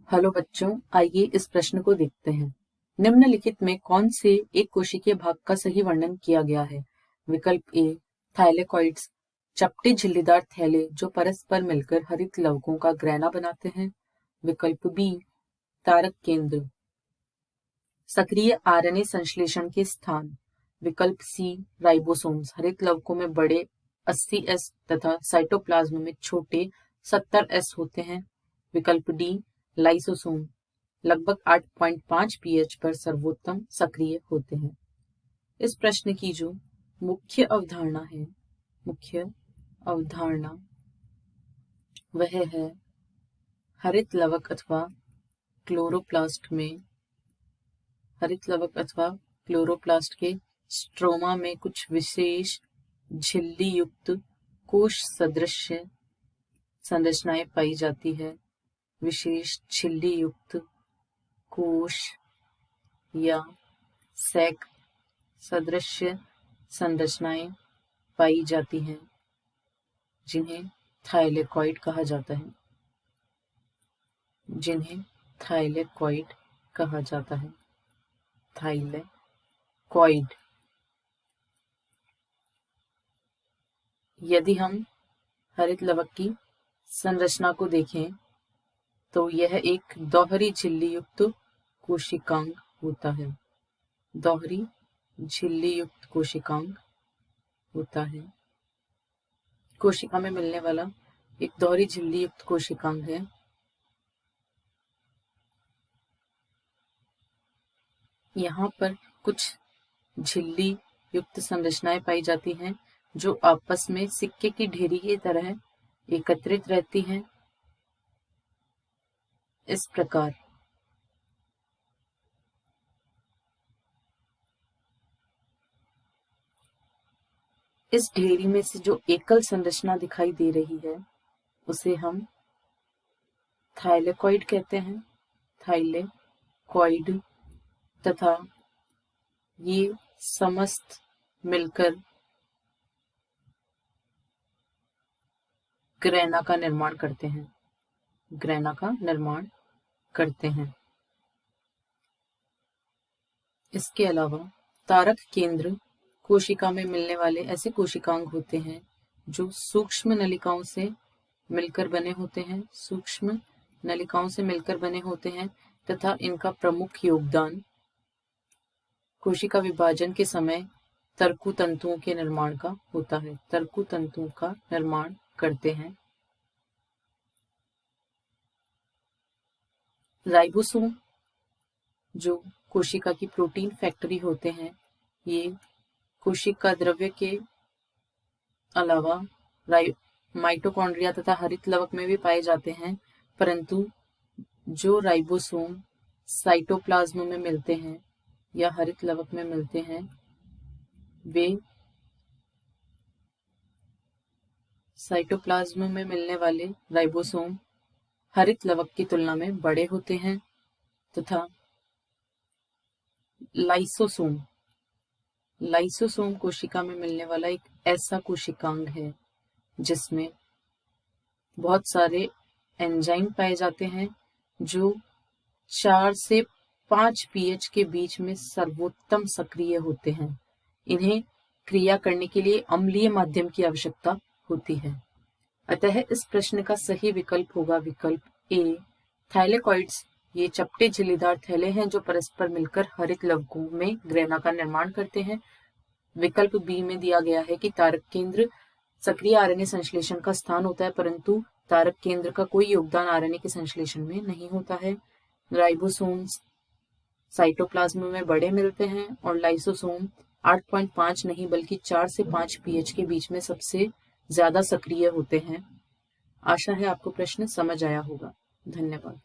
Hello बच्चों, आइए इस प्रश्न को देखते हैं। निम्नलिखित में कौन से एक कोशिकीय भाग का सही वर्णन किया गया है? विकल्प ए थाइलेकॉइड्स, चपटे झिल्लीदार थैले जो परस्पर मिलकर हरित लवकों का ग्रैना बनाते हैं। विकल्प बी तारक केंद्र, सक्रिय आरएनए संश्लेषण के स्थान। विकल्प सी राइबोसोम्स, हरित लवकों में बड़े 80S तथा साइटोप्लाज्म में छोटे 70S होते हैं। विकल्प डी लाइसोसोम, लगभग 8.5 pH पर सर्वोत्तम सक्रिय होते हैं। इस प्रश्न की जो मुख्य अवधारणा वह है हरित लवक अथवा क्लोरोप्लास्ट के स्ट्रोमा में कुछ विशेष झिल्ली युक्त कोश सदृश संरचनाएं पाई जाती है। विशेष झिल्ली युक्त कोश या सैक सदृश संरचनाएं पाई जाती हैं जिन्हें थाइलेकॉइड कहा जाता है। थाइलेकॉइड। यदि हम हरित लवक की संरचना को देखें तो यह एक दोहरी झिल्ली युक्त कोशिकांग होता है। कोशिका में मिलने वाला एक दोहरी झिल्ली युक्त कोशिकांग है। यहाँ पर कुछ झिल्ली युक्त संरचनाएं पाई जाती हैं जो आपस में सिक्के की ढेरी की तरह एकत्रित रहती हैं। इस प्रकार इस ढेरी में से जो एकल संरचना दिखाई दे रही है उसे हम थाइलेकॉइड कहते हैं। थाइलेकॉइड तथा ये समस्त मिलकर ग्रैना का निर्माण करते हैं। इसके अलावा तारक केंद्र कोशिका में मिलने वाले ऐसे कोशिकांग होते हैं जो सूक्ष्म नलिकाओं से मिलकर बने होते हैं तथा इनका प्रमुख योगदान कोशिका विभाजन के समय तर्कु तंतुओं के निर्माण का होता है। तर्कु तंतुओं का निर्माण करते हैं। राइबोसोम जो कोशिका की प्रोटीन फैक्ट्री होते हैं, ये कोशिका द्रव्य के अलावा माइटोकॉन्ड्रिया तथा हरित लवक में भी पाए जाते हैं, परंतु जो राइबोसोम साइटोप्लाज्म में मिलते हैं या हरित लवक में मिलते हैं वे साइटोप्लाज्म में मिलने वाले राइबोसोम हरित लवक की तुलना में बड़े होते हैं तथा लाइसोसोम कोशिका में मिलने वाला एक ऐसा कोशिकांग है जिसमें बहुत सारे एंजाइम पाए जाते हैं जो 4 से 5 pH के बीच में सर्वोत्तम सक्रिय होते हैं। इन्हें क्रिया करने के लिए अम्लीय माध्यम की आवश्यकता होती है। अतः इस प्रश्न का सही विकल्प होगा विकल्प ए थाइलेकॉइड्स। ये चपटे झिल्लीदार थैले हैं जो परस्पर मिलकर हरित लवकों में ग्रैना का निर्माण करते हैं। विकल्प बी में दिया गया है कि तारक केंद्र सक्रिय आरएनए संश्लेषण का स्थान होता है, परंतु तारक केंद्र का कोई योगदान आरएनए के संश्लेषण में नहीं होता है। राइबोसोम्स साइटोप्लाज्म में बड़े मिलते हैं और लाइसोसोम 8.5 नहीं बल्कि 4 से 5 pH के बीच में सबसे ज्यादा सक्रिय होते हैं। आशा है आपको प्रश्न समझ आया होगा। धन्यवाद।